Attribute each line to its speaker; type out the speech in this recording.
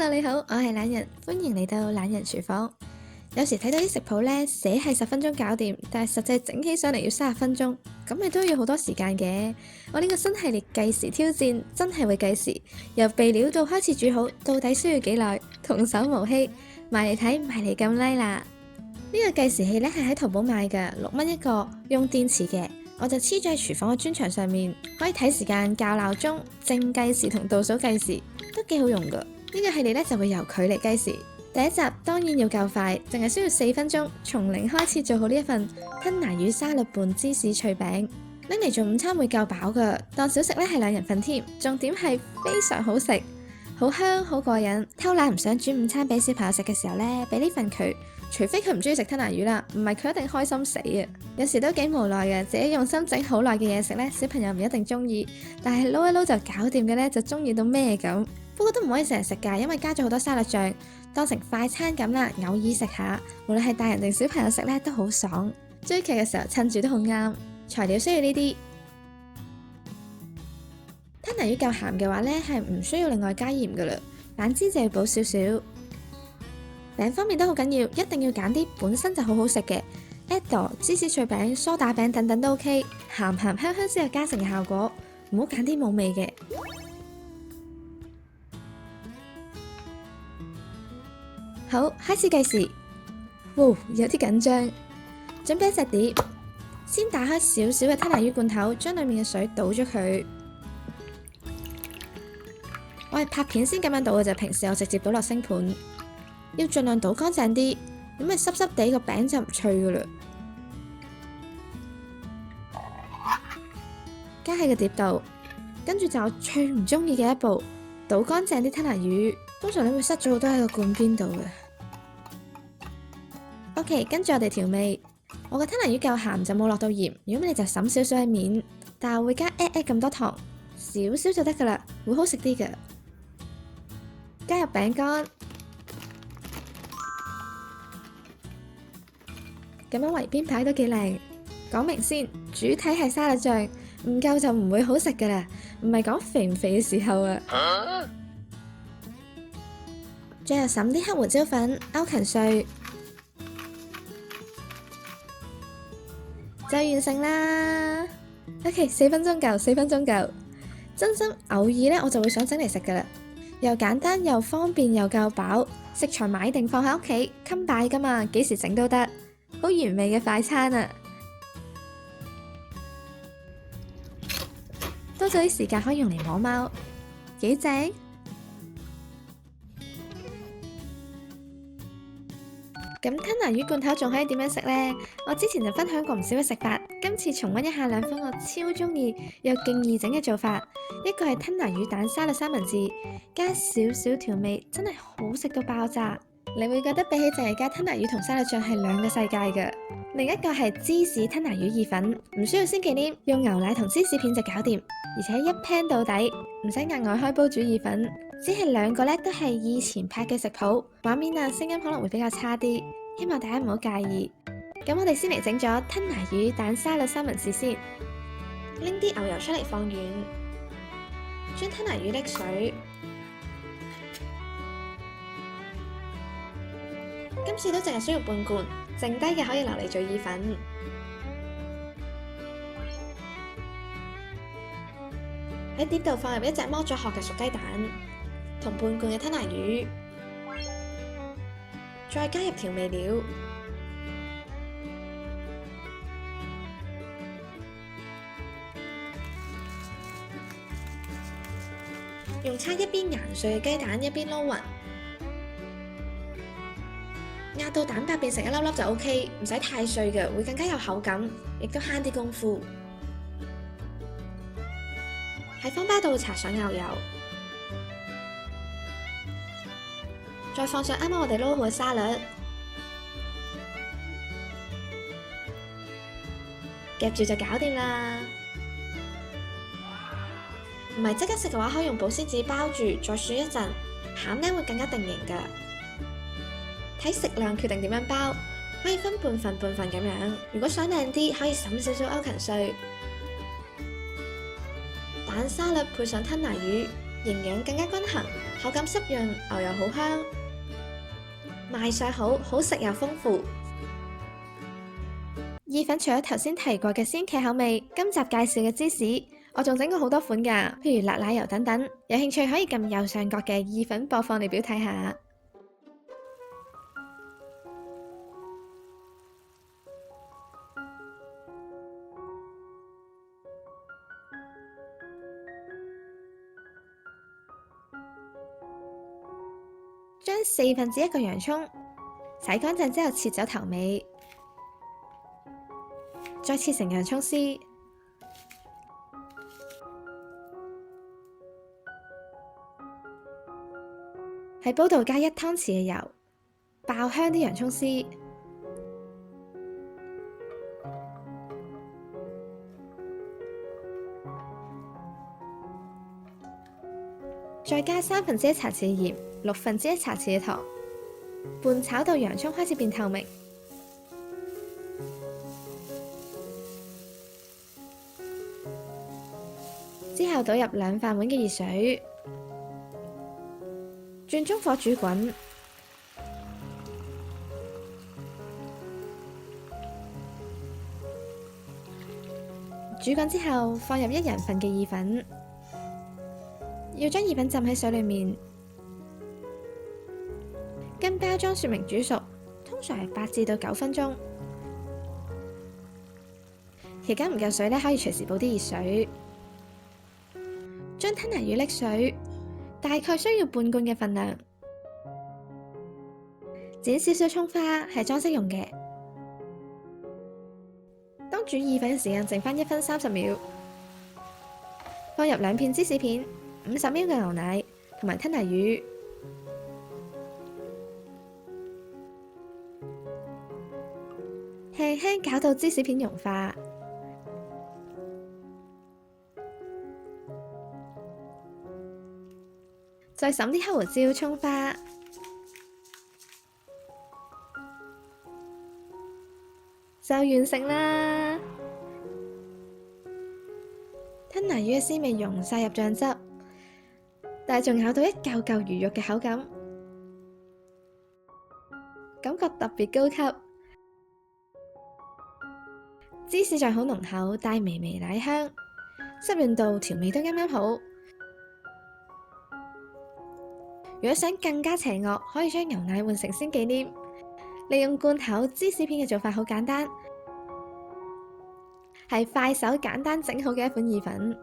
Speaker 1: Hello，你好，我係懶人，歡迎嚟到懶人廚房。有時睇到啲食譜呢，寫係10分鐘搞掂，但係實際整起上嚟要30分鐘，咁咪都要好多時間嘅。我呢個新系列計時挑戰真係會計時，由備料到開始煮好，到底需要幾耐？童叟無欺，埋嚟睇，埋嚟撳 like 啦！呢個計時器呢係喺淘寶買嘅，6蚊一個，用電池嘅。我就黐咗喺廚房嘅磚牆上面，可以睇時間、校鬧鐘、正計時同倒數計時，都幾好用噶。呢個系列呢就會由佢嚟計時。第一集當然要夠快，淨係需要4分鐘，從零開始做好呢一份吞拿魚沙律拌芝士脆餅，拎嚟做午餐會夠飽噶，當小食呢係2人份添，重點係非常好食，好香好過癮。偷懶唔想煮午餐俾小朋友食嘅時候呢，俾呢份佢，除非佢唔中意食吞拿魚啦，唔係佢一定開心死啊！有時都幾無奈嘅，自己用心整好耐嘅嘢食呢，小朋友唔一定中意，但係撈一撈就搞掂嘅呢，就中意到咩咁。不過都唔可以成日食㗎，因為加咗好多沙律醬，當成快餐咁啦，偶爾食下，無論係大人定小朋友食呢都好爽。追劇嘅時候趁住都好啱。材料需要呢啲，吞拿魚夠鹹嘅話呢，係唔需要另外加鹽㗎啦，蛋脂就要補少少。餅方面都好緊要，一定要揀啲本身就好好食嘅，Edo、芝士脆餅、梳打餅等等都 OK， 鹹鹹香香先有加成嘅效果，唔好揀啲冇味嘅。好，開始計時。哇，有啲緊張。準備一隻碟，先打開少少嘅吞拿魚罐頭，將裡面嘅水倒咗佢。我係拍片先咁樣倒嘅啫，平時我直接倒落星盤。要盡量倒乾淨啲，咁咪濕濕地個餅就唔脆噶啦。加喺個碟度，跟住就我最唔中意嘅一步，倒乾淨啲吞拿魚。通常你會塞咗好多喺個罐邊度嘅。OK， 跟住我哋調味。我個吞拿魚夠鹹就冇落到鹽，如果唔係你就滲少少喺面，但係會加咁多糖，少少就得噶啦，會好食啲嘅。加入餅乾，咁樣圍邊擺都幾靚。講明先，主體係沙律醬，唔夠就唔會好食噶啦，唔係講肥唔肥嘅時候啊。最後灑啲黑胡椒粉、歐芹碎，就完成啦。OK， 4分鐘夠，4分鐘夠。真心偶爾呢，我就會想整嚟食噶啦，又簡單又方便又夠飽，食材買定放喺屋企，襟擺噶嘛，幾時整都得，好完美嘅快餐啊！多咗啲時間可以用嚟摸貓，幾正。咁吞拿魚罐頭仲可以點樣食呢？我之前就分享過唔少嘅食法，今次重溫一下2款我超中意又勁易整嘅做法。一個係吞拿魚蛋沙律三文治，加少少調味，真係好食到爆炸。你會覺得比起淨係加吞拿魚同沙律醬係2個世界嘅。另一個係芝士吞拿魚意粉，唔需要鮮忌廉，用牛奶同芝士片就搞掂，而且一 pan 到底，唔使額外開煲煮意粉。只係2個都係以前拍嘅食譜，畫面啊聲音可能會比較差啲，希望大家唔好介意。咁我哋先嚟整咗吞拿魚蛋沙律三文治先，拎啲牛油出嚟放軟，將吞拿魚瀝水。今次都淨係需要半罐，剩低嘅可以留嚟做意粉。喺碟度放入一隻剝咗殼嘅熟雞蛋，同半罐嘅吞拿魚，再加入調味料，用叉一邊研碎嘅雞蛋一邊撈勻，壓到蛋白變成一粒粒就 OK， 唔使太碎嘅，會更加有口感，亦都慳啲功夫。喺方包度搽上牛油，再放上啱啱我哋撈好嘅沙律，夾住就搞掂啦。唔係即刻食嘅話，可以用保鮮紙包住，再雪一陣，餡呢會更加定型㗎。睇食量決定點樣包，可以分半份半份咁樣。如果想靚啲，可以灑少少歐芹碎。蛋沙律配上吞拿魚，營養更加均衡，口感濕潤，牛油好香，賣相好，好食又豐富。意粉除咗頭先提過嘅鮮茄口味，今集介紹嘅芝士，我仲整過好多款㗎，譬如辣奶油等等。有興趣可以撳右上角嘅意粉播放列表睇下。將1/4個洋葱洗乾淨之後切走頭尾，再切成洋葱絲。喺煲度加1湯匙嘅油，爆香啲洋葱絲，再加1/3茶匙嘅鹽，1/6茶匙嘅糖，拌炒到洋葱開始變透明。之後倒入2飯碗嘅熱水，轉中火煮滾。煮滾之後，放入1人份嘅意粉，要將意粉浸喺水裏面，跟包裝說明煮熟，通常係8至到9分鐘。期間唔夠水呢，可以隨時補啲熱水。將吞拿魚瀝水，大概需要半罐嘅份量。剪少少蔥花係裝飾用嘅。當煮意粉嘅時間剩返1分30秒，放入2片芝士片、50ml 嘅牛奶同埋吞拿魚，輕輕攪到芝士片融化。再灑啲黑胡椒、蔥花，就完成啦！吞拿魚嘅鮮味溶晒入醬汁，但係仲咬到一嚿嚿魚肉嘅口感，感覺特別高級。芝士醬好濃厚，帶微微奶香，濕潤度調味都啱啱好。如果想更加邪惡，可以將牛奶換成鮮忌廉。利用罐頭芝士片嘅做法好簡單，係快手簡單整好嘅一款意粉。